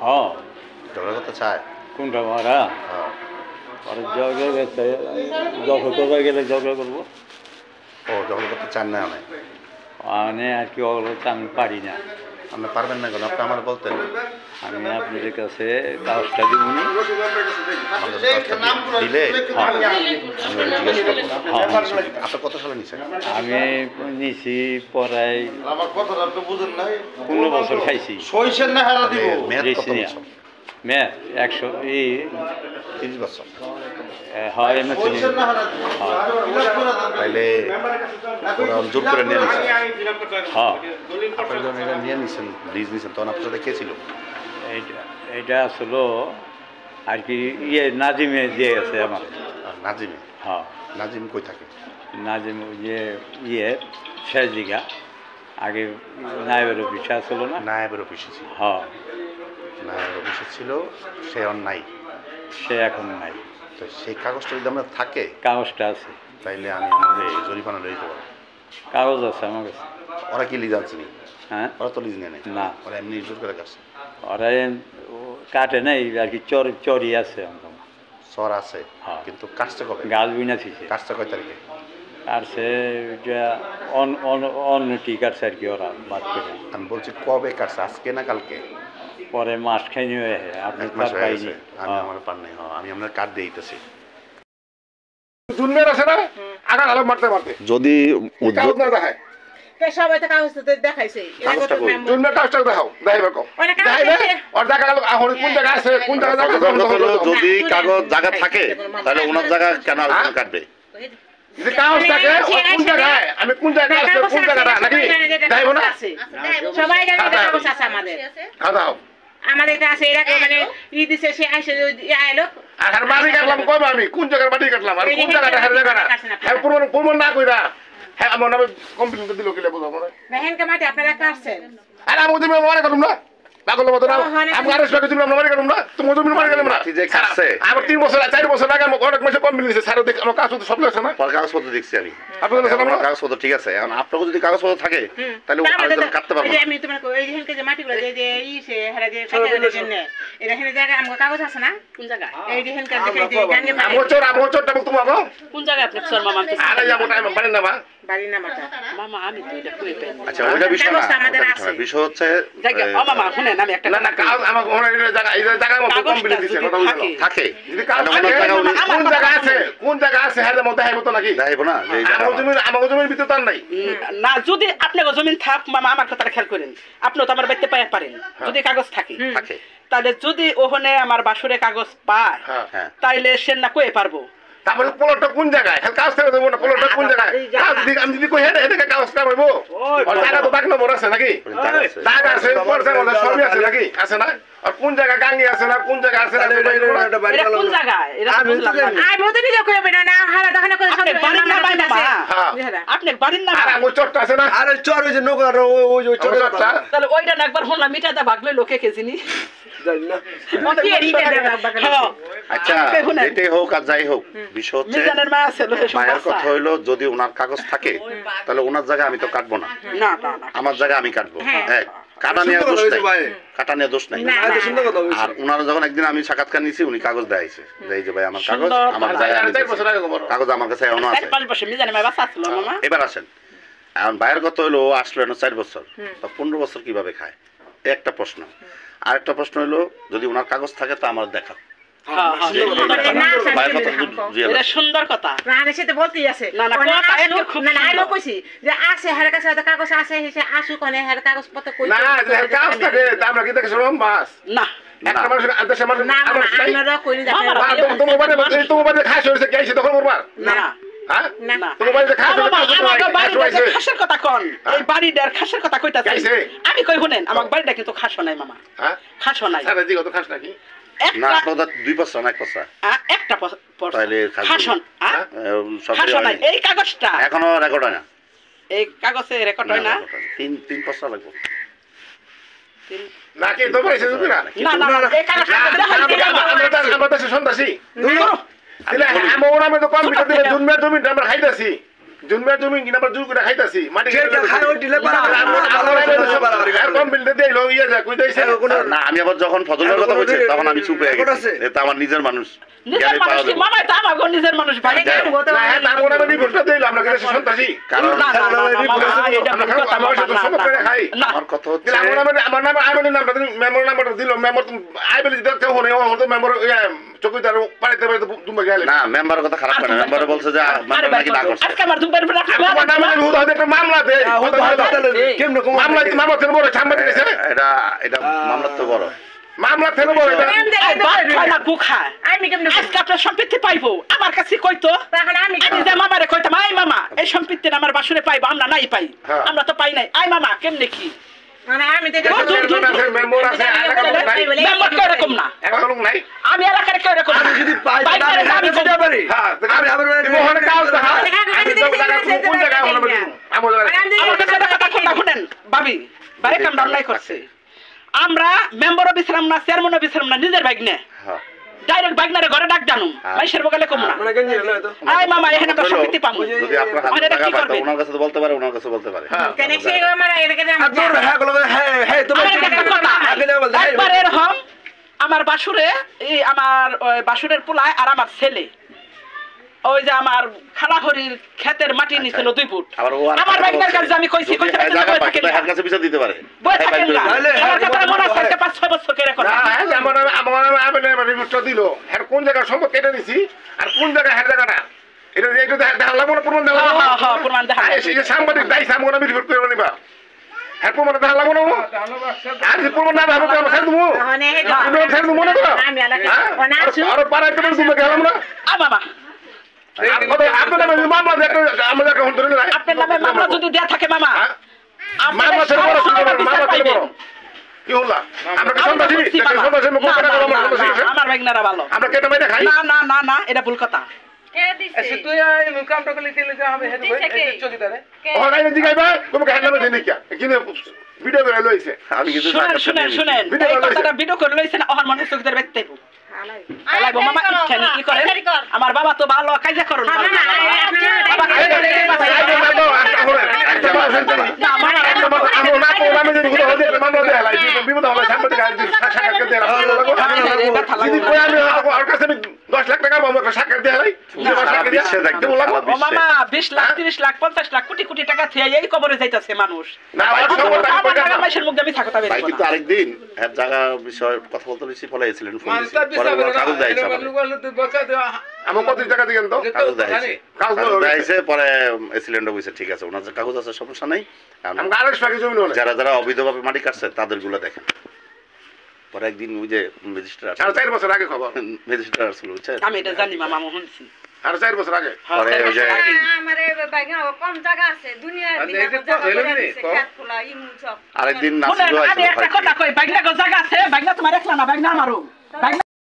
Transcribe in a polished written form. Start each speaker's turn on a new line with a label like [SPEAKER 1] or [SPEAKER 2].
[SPEAKER 1] হ্যাঁ
[SPEAKER 2] ঝগড়া করতে চায়?
[SPEAKER 1] কোনটা মারা
[SPEAKER 2] হ্যাঁ।
[SPEAKER 1] আর ঝগড়া করতে ঝগড়া করবার গেলে ঝগড়া করবো
[SPEAKER 2] ও ঝগড়া করতে চান না অনেক?
[SPEAKER 1] মানে আর কি ওগুলো তো আমি পারি না।
[SPEAKER 2] আপনি পারবেন না কেন? আপনি আমার বলতেন।
[SPEAKER 1] আমি আপনাদের কাছে কাগজটা দিবনি
[SPEAKER 2] দিলে
[SPEAKER 1] হ্যাঁ
[SPEAKER 2] আপনি কত সালে নিচ্ছেন?
[SPEAKER 1] আমি নিছি পড়াই
[SPEAKER 3] আমার কথাটা আপনি বুঝেন নাই
[SPEAKER 1] 15 বছর খাইছি।
[SPEAKER 3] সইছেন না হারা দিব
[SPEAKER 2] মেয়াদ কত বছর?
[SPEAKER 1] মেয়াদ 100
[SPEAKER 2] 30 বছর।
[SPEAKER 1] হয় এমনি
[SPEAKER 3] সইছেন না হারা দিব
[SPEAKER 2] তাইলে ওরা জোর করে নিয়ে নিচ্ছেন।
[SPEAKER 1] হ্যাঁ
[SPEAKER 2] আপনারা যখন এটা নিয়ে নিচ্ছেন, লিজ নিচ্ছেন, তখন আপনার সাথে কে ছিল?
[SPEAKER 1] এটা আসলে আর কি নাজিমে দিয়ে গেছে আমার।
[SPEAKER 2] আর নাজিমে?
[SPEAKER 1] হ্যাঁ
[SPEAKER 2] নাজিম কই থাকে?
[SPEAKER 1] নাজিম শেষ দিঘা আগে নায়েবের অফিসে আসলো না?
[SPEAKER 2] নায়েবের অফিসে ছিল।
[SPEAKER 1] হ্যাঁ
[SPEAKER 2] নায়েবের অফিসে ছিল, সে আর নাই।
[SPEAKER 1] সে এখন নাই।
[SPEAKER 2] তো সেই কাগজটা যদি আমরা থাকে,
[SPEAKER 1] কাগজটা আছে।
[SPEAKER 2] তাইলে আমি আমাদের জরিমানা দিতে পারবো।
[SPEAKER 1] কাগজ আছে আমার কাছে।
[SPEAKER 2] ওরা কি লিজ আনছে?
[SPEAKER 1] হ্যাঁ
[SPEAKER 2] ওরা তো লিজ নেয় নাই।
[SPEAKER 1] না
[SPEAKER 2] ওরা এমনি জোর করে কাটছে।
[SPEAKER 1] ওরা কাটে নাই আর কি চরি আছে
[SPEAKER 2] সর আছে
[SPEAKER 1] হ্যাঁ।
[SPEAKER 2] কিন্তু কাজটা কবে?
[SPEAKER 1] গাছ বিনা থিছে
[SPEAKER 2] কাজটা কয় তারিখে?
[SPEAKER 1] কাটছে অন্য টি কাটছে আর কি ওরা বাদ করে।
[SPEAKER 2] আমি বলছি কবে কাটছে, আজকে না কালকে?
[SPEAKER 1] পরে মাস খাইনি হয়ে আপনি
[SPEAKER 2] এক মাস হয়ে
[SPEAKER 1] পাইনি।
[SPEAKER 2] গেছে। আমি আমার পার নেই। হ্যাঁ, আমি আপনার কার্ড দিয়ে দিতেছি।
[SPEAKER 3] জুনিয়র আছে না আগা আলো মারতে মারতে
[SPEAKER 2] যদি
[SPEAKER 3] কাগজ না দেখায়
[SPEAKER 4] সবাই তো কাগজ তো দেখাইছে
[SPEAKER 2] কাগজটা কই?
[SPEAKER 3] জুনিয়র কাগজটা দেখাও দেখাইবে কো দেখাইবে আর দেখা গেল এখন কোন জায়গা আছে কোন জায়গা
[SPEAKER 2] যদি কাগজ জায়গা থাকে তাহলে ওনার জায়গা কেন আলোচনা কাটবে?
[SPEAKER 3] যদি কাগজ থাকে কোন জায়গায় আমি কোন জায়গায় আছে কোন জায়গাটা নাকি দেখাইবো না
[SPEAKER 4] সবাই জানে কাগজ আছে আমাদের
[SPEAKER 3] খাদাও
[SPEAKER 4] আমাদের এটা আছে এরা মানে দিছে সে আইছে আইলো
[SPEAKER 3] আর বাড়ি কাটলাম কইবা আমি কোন জায়গার বাড়ি কাটলাম আর কোন জায়গাটা হার জায়গাটা হ্যাঁ প্রমাণ না কইরা হ্যাঁ আমার নামে কমপ্লেইন দিল কিলে বুঝাবো না
[SPEAKER 4] বেহেনকে মাটি আপনারা কাটছেন
[SPEAKER 3] আর আমি তুমি মনে করুম না পাগল মতো না আমি আরেস্ট করে তুমি মনে করুম না তুমি তুমি মনে গেলাম না
[SPEAKER 2] ঠিক যে কাটছে
[SPEAKER 3] আমার 3 বছর 4 বছর আগে আমার অনেক মাসে কমপ্লেইন দিছে স্যার দেখ আমার কাজ তো সব লেখছে না
[SPEAKER 2] পর কাগজপত্র দেখছি আমি।
[SPEAKER 3] আপনাদের কাছে
[SPEAKER 2] আমার কাগজপত্র ঠিক আছে। এখন আপনার যদি কাগজপত্র থাকে তাহলে আলোচনা কাটতে পারবো না।
[SPEAKER 4] আমি তোমার এই যেহেনকে যে মাটিগুলো যে ইসে হেরা যে কাটার জন্য এরা হেনে জায়গা আমার কাগজ আছে না কোন জায়গা এই যেহেনকে দেখে যে গাঙ্গে
[SPEAKER 3] আমার চোরটা তুমি মাগো
[SPEAKER 4] কোন জায়গা আপনি সর মামা
[SPEAKER 3] আরে যাবো টাইম বাড়ি না মা
[SPEAKER 4] বাড়ি না মাটা মামা আমি তো এটা কই পাই
[SPEAKER 2] আচ্ছা ওইটা বিষয় না, বিষয় হচ্ছে
[SPEAKER 4] ও মামা শুনেন আমি একটা
[SPEAKER 3] না না কাজ আমার ওনার জায়গা এই জায়গার মধ্যে কমপ্লেইন দিছে কথা বলছো
[SPEAKER 2] থাকে।
[SPEAKER 3] যদি কাজ কোন জায়গা আছে কোন জায়গা আছে হের মধ্যে হাইবো তো নাকি
[SPEAKER 2] যাইবো না যে
[SPEAKER 3] আমার জমির ভিতর তার নাই
[SPEAKER 5] না যদি আপনার জমিন থাক মামা আমার কথাটা খেয়াল করেন আপনিও তো আমার বাড়িতে পাই পারেন যদি কাগজ থাকে
[SPEAKER 2] থাকে
[SPEAKER 5] তাহলে যদি ওখানে আমার বাসুরে কাগজ পায়
[SPEAKER 2] হ্যাঁ
[SPEAKER 5] তাইলে সে না কয়ে পারবো
[SPEAKER 3] তারপরে পোলটটা কোন জায়গায় খালি কাজ থেকে দেবো না পোলটটা কোন জায়গায় আমি যদি কই হেঁটে হেঁটে কাগজ কামাইবো জায়গা তো দাগ নম্বর আছে নাকি দাগ আছে পড়ছে মধ্যে সবই আছে নাকি আছে না আর কোন জায়গা গাঙ্গি আছে না কোন জায়গা আছে না
[SPEAKER 5] এটা কোন জায়গায় এটা বুঝলাম না
[SPEAKER 4] আমি তো নিজে কই পাই না হারা দখানে কই
[SPEAKER 5] আপনি বাড়ির না বাইরে মা আপনি বাড়ির না
[SPEAKER 3] আর ওই চটটা আছে না
[SPEAKER 6] আরে চর হইছে নৌকার ওই
[SPEAKER 3] চটটা
[SPEAKER 5] তাহলে ওইটা না একবার হলাম মিটাটা ভাগলে লোকে কেজিনি
[SPEAKER 6] জানি না
[SPEAKER 4] কি এরিতে দেবা
[SPEAKER 2] আচ্ছা এটাই হোক আর যাই হোক বিষয় হচ্ছে
[SPEAKER 5] মিজানের মা আছে
[SPEAKER 2] মায়ের কথা হইলো যদি ওনার কাগজ থাকে তাহলে ওনার জায়গায় আমি তো কাটবো না,
[SPEAKER 5] না না
[SPEAKER 2] আমার জায়গায় আমি কাটবো। হ্যাঁ কাটা নিয়ে দোষ নাই, কাটা নিয়ে দোষ নাই। আর ওনারা যখন একদিন আমি সাক্ষাৎকার নিয়েছি উনি কাগজ দেখাইছে যে এই যে ভাই আমার কাগজ আমার জায়গায় কাগজ আমার কাছে এখনো আছে।
[SPEAKER 5] 5 বছর মিজানের মা বাসা ছিল মামা।
[SPEAKER 2] এবার আসেন এখন বাইরের কথা হইলো আসলো এনে 4 বছর বা 15 বছর কিভাবে খায় একটা প্রশ্ন। আরেকটা প্রশ্ন হলো যদি ওনার কাগজ থাকে তা আমার দেখা
[SPEAKER 5] সুন্দর কথা
[SPEAKER 4] সাথে বলতেই আছে
[SPEAKER 5] না না খুব
[SPEAKER 4] না আমি কইছি যে আছে হের কাছে কাগজ আছে হিসে আসু কোনে হের কাগজ পত্র কই
[SPEAKER 3] না কাগজ থাকে আমরা কি দেখছ বাস
[SPEAKER 5] না
[SPEAKER 3] একটা মানুষ দেশে মানুষ
[SPEAKER 4] না আপনারা কইনি
[SPEAKER 3] তোমার বাড়ি খাস হইছে কি আইছে তখন করবা
[SPEAKER 5] না
[SPEAKER 3] হ্যাঁ
[SPEAKER 5] না
[SPEAKER 3] তোমার বাড়িতে খাস হইছে
[SPEAKER 5] খাসের কথা কোন এই বাড়িটার খাসের কথা কইতাছি আমি কই শুনেন আমার বাড়িটা কিন্তু খাস নাই মামা। হ্যাঁ খাস নাই
[SPEAKER 3] সারা জি কত খাস নাকি
[SPEAKER 2] না আপনারা 2 বছর না 1 বছর
[SPEAKER 5] একটা
[SPEAKER 2] তাইলে
[SPEAKER 5] খাসন খাসন নাই এই কাগজটা
[SPEAKER 2] এখনো রেকর্ড হয় না
[SPEAKER 5] এই কাগজে রেকর্ড হয় না
[SPEAKER 2] 3 বছর লাগবে
[SPEAKER 3] নাকি তো পাইছে তুমি না
[SPEAKER 5] না না এই কাগজটা
[SPEAKER 3] আমরা তো সন্তাসী দিলে আমার নামে তো কম্পিউটার দিলে জুনমে জমিটা আমরা খাইতাছি জুনবার জমি কিনা আমরা জোর করে খাইতাছি মাটি
[SPEAKER 6] খাই ওই দিলে পারা
[SPEAKER 2] না আমি আবার যখন ফজলের কথা বলছি তখন আমি চুপ হয়ে গেছি এটা আমার নিজের মানুষ
[SPEAKER 5] নিজের মানুষ কি মামা তো আমার নিজের মানুষ ভাই
[SPEAKER 3] না হ্যাঁ তার মনে আমি রিপোর্টটা দিলাম আমরা কাছে সন্ত্রাসী
[SPEAKER 2] কারণ
[SPEAKER 3] আমার
[SPEAKER 2] কথা হচ্ছে
[SPEAKER 3] আমার নাম আইবলি নামটা মেমোর নাম্বারটা দিল মেমোর আইবলি দিতে হনে হতে মেমোর চকিদার পাইতে পাইতে তুমি গেলে
[SPEAKER 2] না মেম্বার কথা খারাপ করে মেম্বার বলছে যে মেম্বার নাকি না করছে
[SPEAKER 5] আজকে আমার দুবার পরে
[SPEAKER 3] আমার নামে হুদা হতে একটা মামলা দে
[SPEAKER 6] কেমনে
[SPEAKER 3] মামলা মামলা থেকে বড় সাংবাদিক আছে
[SPEAKER 2] এটা মামলা তো বড়
[SPEAKER 3] মামলা থেকে বড়
[SPEAKER 5] না কুখা
[SPEAKER 4] আমি কেমনে
[SPEAKER 5] আজকে আপনার সম্পত্তি পাইবো আমার কাছে কইতো
[SPEAKER 4] তখন আমি
[SPEAKER 5] আমি যে মামারে কইতাম আই মামা এই সম্পত্তি আমার বাসুরে পাইবো আমরা নাই পাই আমরা তো পাই নাই আই মামা কেমনে কি
[SPEAKER 4] মানে আমি তো
[SPEAKER 3] মেম্বার আছে
[SPEAKER 5] মেম্বার কেউ এরকম না
[SPEAKER 3] এখন নাই
[SPEAKER 5] আমি এলাকার কেউ এরকম না
[SPEAKER 6] যদি পাই
[SPEAKER 5] বাইরে
[SPEAKER 6] আমি যেতে পারি
[SPEAKER 3] হ্যাঁ
[SPEAKER 6] আমি আবার
[SPEAKER 3] ওখানে কাজ দেখা আমি তো জায়গা কোন জায়গা হলো আমার
[SPEAKER 5] আমার কাছে একটা কথা শুনেন ভাবি বাইরে কাম ডাউন নাই করছে আমরা মেম্বারও বিছরাম না চেয়ারম্যানও বিছরাম না নিজের ভাগ্নে
[SPEAKER 2] হ্যাঁ
[SPEAKER 5] ডাইরেক্ট ভাগ্নারে ঘরে ডাক জানুম মাইশের বগলে কম না
[SPEAKER 6] মানে কেন হলো তো
[SPEAKER 5] আই মামা এখানে তো সম্পত্তি পাবো
[SPEAKER 2] যদি আপনার হাতে টাকা পায় তো ওনার কাছে তো বলতে পারে ওনার কাছে বলতে পারে
[SPEAKER 4] কেন সে আমার এটাকে
[SPEAKER 6] আর তোর হ্যাঁ গুলো হ্যাঁ হ্যাঁ তুমি আগে বল
[SPEAKER 5] একবার এরকম আমার বাসুরে এই আমার বাসুরের পোলায় আর আমার ছেলে ওই যে আমার খালাহরির ক্ষেতের মাটি নিছিল 2 ফুট আমার ভাগ্নের কাছে আমি কইছি
[SPEAKER 2] হাত কাছে বিচার দিতে পারে
[SPEAKER 5] বই থাকেন না আমার কথা মনে আছে 5-6 বছর করে করে
[SPEAKER 3] আমার রিপোর্টটা দিল হ্যাঁ কোন জায়গা সম্পদ কেটে নিছি আর কোন জায়গা হ্যাঁ জায়গাটা এটা দেখা লাগবো না প্রমাণ দেখা লাগবো
[SPEAKER 5] হ্যাঁ প্রমাণ দেখা
[SPEAKER 3] সাংবাদিক দায়ী সামনে আমি রিপোর্ট করে নিবা হ্যাঁ প্রমাণ দেখা লাগবো না আর যে প্রমাণ না দেখা আমরা ছেড়ে দেবো ছেড়ে দেবো মনে করো আরো পাড়ায় তো তুমি গেলাম না
[SPEAKER 5] মামা
[SPEAKER 3] আপনার নামে মামলা আমাদের এখন ধরে নাই
[SPEAKER 5] আপনার নামে মামলা যদি দেয়া থাকে মামা
[SPEAKER 3] মামলা ছেড়ে বড় মামলা ছেড়ে বড় কি হলো আমরা কি সন্তাসী সন্তাসী মুখ করে আমরা সন্তাসী
[SPEAKER 5] আমার ভাগ্নারা ভালো
[SPEAKER 3] আমরা কেটে বাইরে খাই
[SPEAKER 5] না না না না এটা ভুল কথা
[SPEAKER 6] তুই এই মুকামটা কলি তেল আমি হেড চকিদারে
[SPEAKER 3] ওখানে আইনে জিগাইবা তোমাকে হ্যান্ড নামে দিন কি কিন্তু ভিডিও করে লইছে
[SPEAKER 2] আমি কিন্তু
[SPEAKER 5] শুনেন এই কথাটা ভিডিও করে লইছেন ওহার মানুষ চকিদার ব্যক্তি লাগবো মামা ইচ্ছানি কি করে আমার বাবা তো ভালো কাজে করুন মামা 20 লাখ 30 লাখ 50 লাখ কোটি কোটি টাকা থেকে এই কবরে যাইতাছে মানুষ মানুষের মুখ দিয়ে কথা বের
[SPEAKER 2] কিন্তু আরেকদিন এর জায়গা বিষয় কথা বলতে বেশি ফলে এসেছিলেন ফোন কাগজ দেয়ছে
[SPEAKER 3] আমার কত টাকা দিবেন তো
[SPEAKER 2] কাগজ দেয়ছে পরে এসিলেন্ড বুঝছে ঠিক আছে ওনার কাগজ আছে সমস্যা নাই যারা যারা অবৈধভাবে মাটি কাটছে তাদের গুলো দেখেন পরে একদিন ওই যে ম্যাজিস্ট্রেট
[SPEAKER 3] 4 বছর আগে খবর
[SPEAKER 2] ম্যাজিস্ট্রেট আসলো বুঝছেন
[SPEAKER 5] আমি এটা জানি মামা শুনছি
[SPEAKER 3] আর 4 বছর আগে
[SPEAKER 2] পরে ওই যে
[SPEAKER 7] আমারে বাইগা কম জায়গা আছে দুনিয়ার
[SPEAKER 2] আরেকদিন নাসির
[SPEAKER 5] আমি একটা কথা কই বাইগনা জায়গা আছে বাইগনা তোমার একলা না বাইগনা আমারও